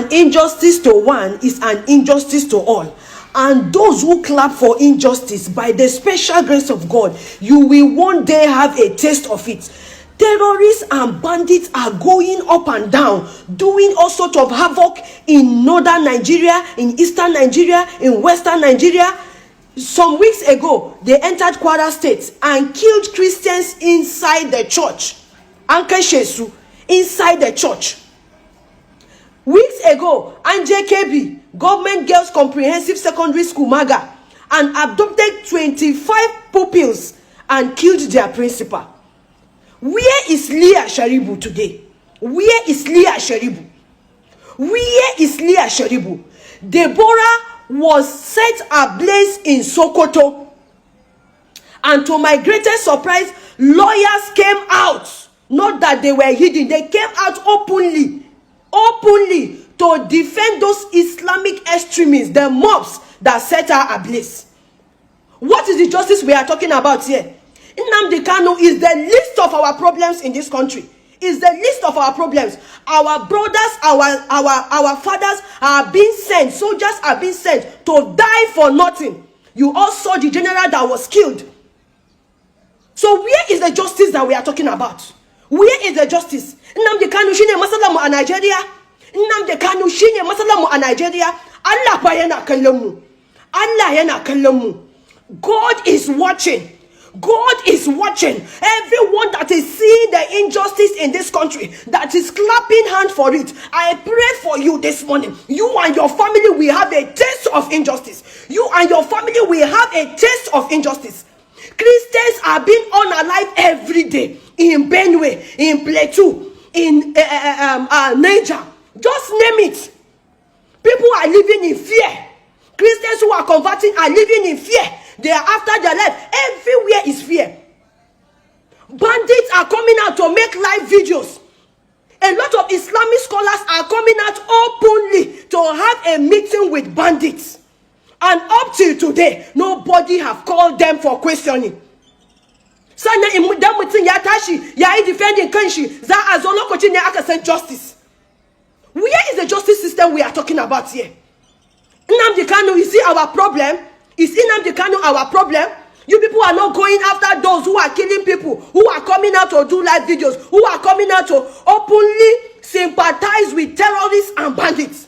an injustice to one is an injustice to all. And those who clap for injustice, by the special grace of God, you will one day have a taste of it. Terrorists and bandits are going up and down, doing all sorts of havoc in northern Nigeria, in eastern Nigeria, in western Nigeria. Some weeks ago, they entered Kwara State and killed Christians inside the church. Anke Shesu, inside the church. Weeks ago, NJKB, Government Girls Comprehensive Secondary School Maga, and abducted 25 pupils and killed their principal. Where is Leah Sharibu today? Where is Leah Sharibu? Where is Leah Sharibu? Deborah was set ablaze in Sokoto. And to my greatest surprise, lawyers came out. Not that they were hidden. They came out openly to defend those Islamic extremists, the mobs that set her ablaze. What is the justice we are talking about here? Nnamdi Kanu is the least of our problems in this country. Is the least of our problems. Our brothers, our fathers are being sent, soldiers are being sent to die for nothing. You all saw the general that was killed. So where is the justice that we are talking about? Where is the justice? Nnamdi Kanu shine masalamu a Nigeria. Nnamdi Kanu shine masalamu a Nigeria. Allah ba yana kallon mu. Allah yana kallon mu. God is watching. God is watching. Everyone that is seeing the injustice in this country, that is clapping hand for it, I pray for you this morning. You and your family will have a taste of injustice. You and your family will have a taste of injustice. Christians are being unalive every day in Benue, in Plateau, in Niger. Just name it. People are living in fear. Christians who are converting are living in fear. They are after their life. Everywhere is fear. Bandits are coming out to make live videos. A lot of Islamic scholars are coming out openly to have a meeting with bandits. And up till today, nobody have called them for questioning. Sana imudan mutin ya tashi ya yi defending kanshi za a zo lokacin ne aka san justice. Where is the justice system we are talking about here? Nnamdi Kanu, you see our problem? Is Nnamdi Kanu our problem? You people are not going after those who are killing people, who are coming out to do live videos, who are coming out to openly sympathize with terrorists and bandits.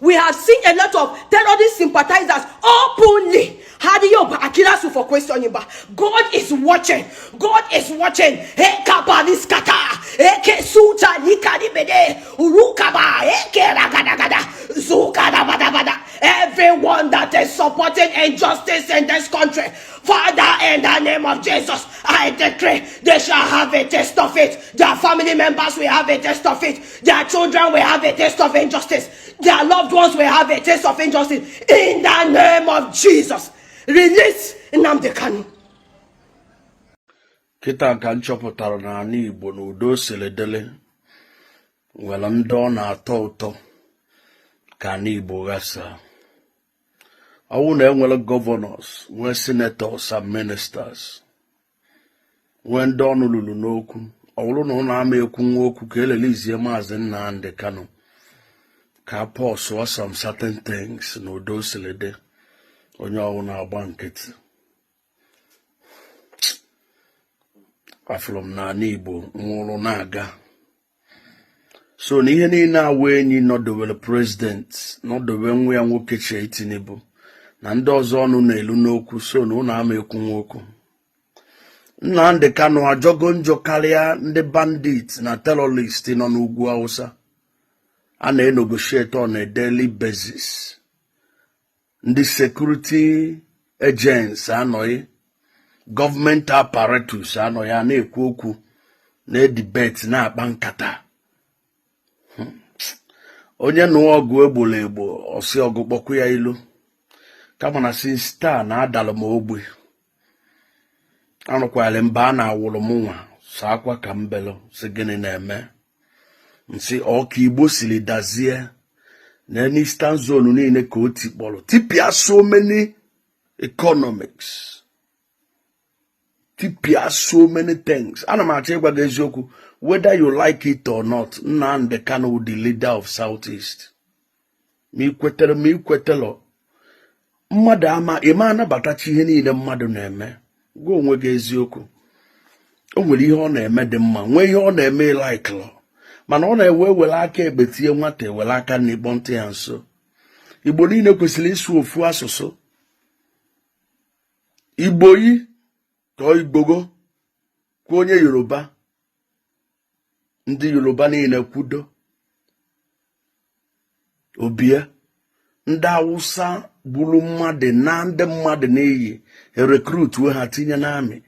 We have seen a lot of terrorist sympathizers openly. For questioning, but God is watching. God is watching. Everyone that is supporting injustice in this country, Father, in the name of Jesus, I decree they shall have a taste of it. Their family members will have a taste of it. Their children will have a taste of injustice. Their loved ones will have a taste of injustice. In the name of Jesus, release Nnamdi Kanu. Kita ka nchọpụtara na ala Igbo na udo seledele nwere ndị ọ na-atọ ụtọ ka ala Igbo ghasa. Ọwụ na enwere governors, nwee senators and ministers, nwee ndị ọnụ lulu n'okwu. Ọwụrụ na ọ na-ama ekwu nwa okwu ka elelizie Maazị Nnamdi Kanu ka pause or some certain things na udo selede onye ọwụ na-agba nkịtị. Afụrụ m na ala Igbo nwụrụ na-aga. So na ihe niile awa enyi nọdowere president, nọdowe nwa ya nwoke Tinubu na ndị ọzọ ọnụ na-elu n'okwu, so na ụnụ ama ekwu nwoke. Nnamdi Kanu ajọgo njọ karịa ndị bandit na terrorist nọ n'ugwu Hausa. A na-negotiate on a daily basis. Ndị security agents anọghị, government apparatus anọghị, a na-ekwu okwu, na-debate, na-akpa nkata. Onye nụọ ọgụ egbolo egbo, ọsị ọgụ kpọkụ ya ilu. Kama na since taa na adala m ogbe. Anụkwala mba a na-awụrụ m nwa, saa akwa ka mbelo, sị gịnị na-eme. Nsi ọka Igbo sili dazie na Eastern Zone niile ka o tikpọrọ. Tipia so many economics. tipia so many things. And I'm actually going to whether you like it or not, Nnamdi Kanu, the leader of Southeast. Mi kwetelo. Mmadu ama, ima anabatachi ihe niile mmadu na-eme. Gwa onwe gị eziokwu. O nwere ihe ọ na-eme dị mma, nwee ihe ọ na-eme like law. Mana ọ na-ewe were aka egbe tie nwata were aka n'ịkpọ ntị ya nso. Igbo niile kwesịrị ịsụ ofu asụsụ. Igbo yi ka Igbogo kwa onye Yoruba. Ndị Yoruba niile kwudo. Obie ndị Hausa bulu mmadụ na ndị mmadụ na-eyi recruit we ha tinye n'amị.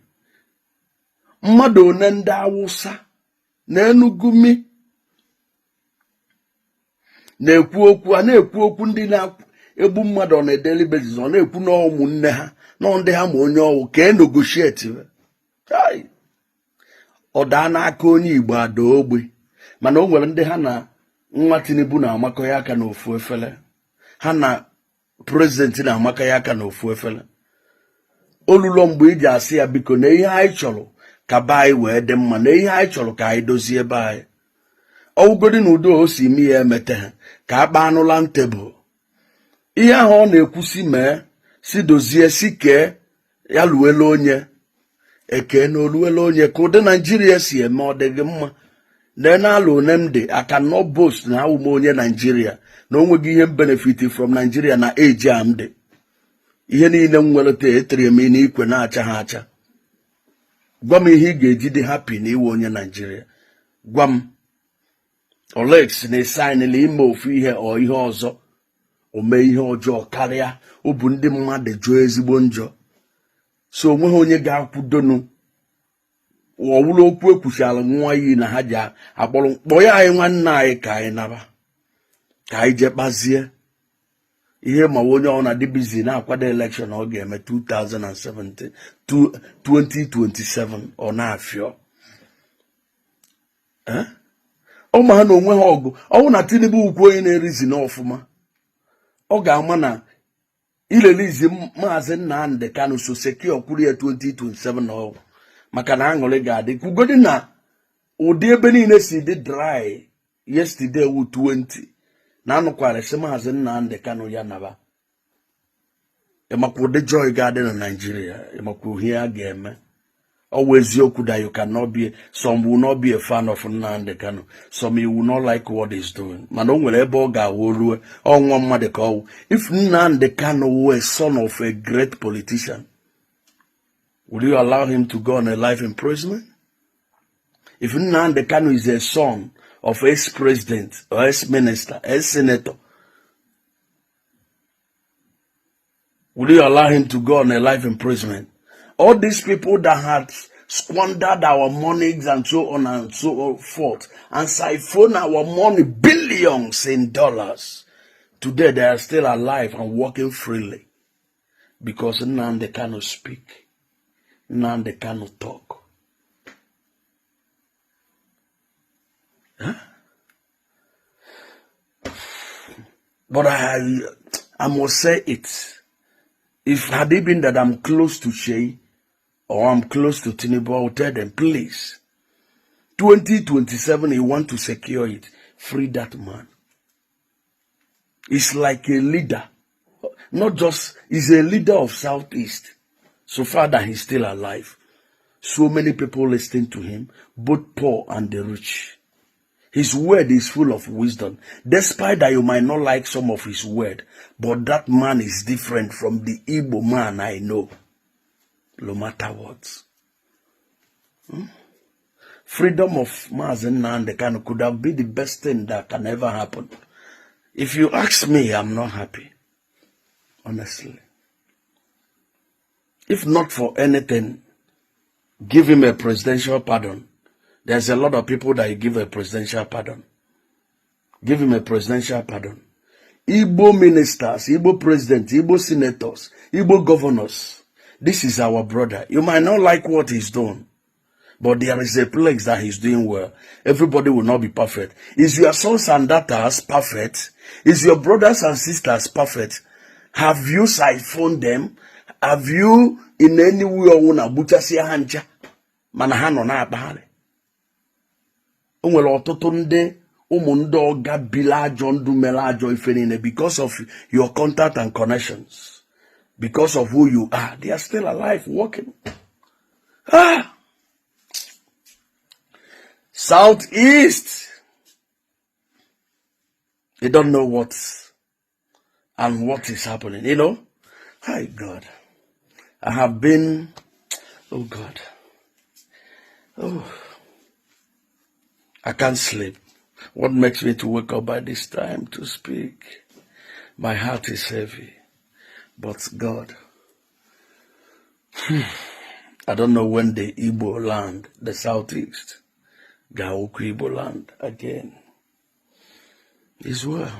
Mmadụ one ndị Hausa na Enugumi na-ekwu okwu a na-ekwu okwu ndị na-egbu mmadụ on a daily basis ọ na-ekwu na ụmụnne ha na ndị ha ma onye ọwụ ka negotiate ọ daa n'aka onye Igbo ada ogbe mana o nwere ndị ha na nwa Tinubu na-amakọ ya aka n'ofu efele ha na president na-amakọ ya aka n'ofu efele olulo mgbe iji asị ya biko na ihe anyị chọrọ ka be anyị wee dị mma na ihe anyị chọrọ ka anyị dozie be anyị ọwụgodi na udo o si ime ya emete ha ka akpa anụla ntebụl ihe ahụ ọ na-ekwusi mee si dozie si kee ya luwele onye eke na oluwele onye ka ụdị Naijiria si eme ọ dịghị mma na-alụ Nnamdi I cannot boast na awụ m onye Naijiria na onweghị ihe benefit from Nigeria na eji amde ihe niile m nwere te etere m n'ikwe na-acha ha acha. Gwa m ihe ị ga-eji dị happy na iwe onye Nigeria. Gwa m Olex na-esainila ime ofu ihe ọ ihe ọzọ o mee ihe ọjọọ karịa ọ bụ ndị mmadụ jụọ ezigbo njọ so onweghị onye ga-akwudonu ọwụrụ okwu ekwuchiala nwa iyi na ha ji akpọrọ kpọọ ya anyị nwanne anyị ka anyị naba ka anyị je kpazie ihe ma onye ọ na-adị busy na-akwado election ọ ga-eme 2027 ọ na-afịọ ọ ma ha na onwe ha ọgụ ọwụ na Tinubu ukwu onye na-erizi n'ọfụma ọ ga-ama na ilelizi Maazị Nnamdi Kanu so secure kwuru ya 2027 na ọgụ maka na aṅụrị ga-adị kwugodi na ụdị ebe niile si dị dry yesterday wu 20 na anụkwara si Maazị Nnamdi Kanu ya naba ịmakwa ụdị joy ga-adị na Nigeria ịmakwa ihe a ga-eme ọwụ eziokwu that you cannot be some will not be a fan of Nnamdi Kanu some you will not like what he's doing mana o nwere ebe ọ ga-awụ ruo ọnwa mmadụ ka ọwụ if Nnamdi Kanu were a son of a great politician would you allow him to go on a life imprisonment? If Nnamdi Kanu is a son of ex-president or ex-minister, ex-senator, would you allow him to go on a life imprisonment? All these people that had squandered our monies and so on and so forth and siphoned our money, billions in dollars, today they are still alive and working freely because Nnamdi Kanu speak. Nnamdi Kanu talk. Huh? But I must say it. If had it been that I'm close to Shea or I'm close to Tinubu, I would tell them, please, 2027, you want to secure it, free that man. It's like a leader. Not just, he's a leader of Southeast. So far that he's still alive. So many people listening to him, both poor and the rich. His word is full of wisdom. Despite that you might not like some of his word, but that man is different from the Igbo man I know. No matter what. Freedom of Maazị Nnamdi Kanu could have been the best thing that can ever happen. If you ask me, I'm not happy. Honestly. If not for anything, give him a presidential pardon. There's a lot of people that you give a presidential pardon. Give him a presidential pardon. Igbo ministers, Igbo presidents, Igbo senators, Igbo governors. This is our brother. You might not like what he's doing, but there is a place that he's doing well. Everybody will not be perfect. Is your sons and daughters perfect? Is your brothers and sisters perfect? Have you siphoned them? Have you in any way or una buchasi hanja? Mana ha no na akpagharị. O nwere ọtụtụ ndị ụmụ ndị ọga bila ajọ ndụ mere ajọ ife niile because of your contact and connections, because of who you are. They are still alive, working. Southeast. They don't know what and what is happening, you know. Hi, God. I have been, oh God. Oh, I can't sleep. What makes me to wake up by this time to speak? My heart is heavy. But God, I don't know when the Igboland, the Southeast, Igboland again. Is well.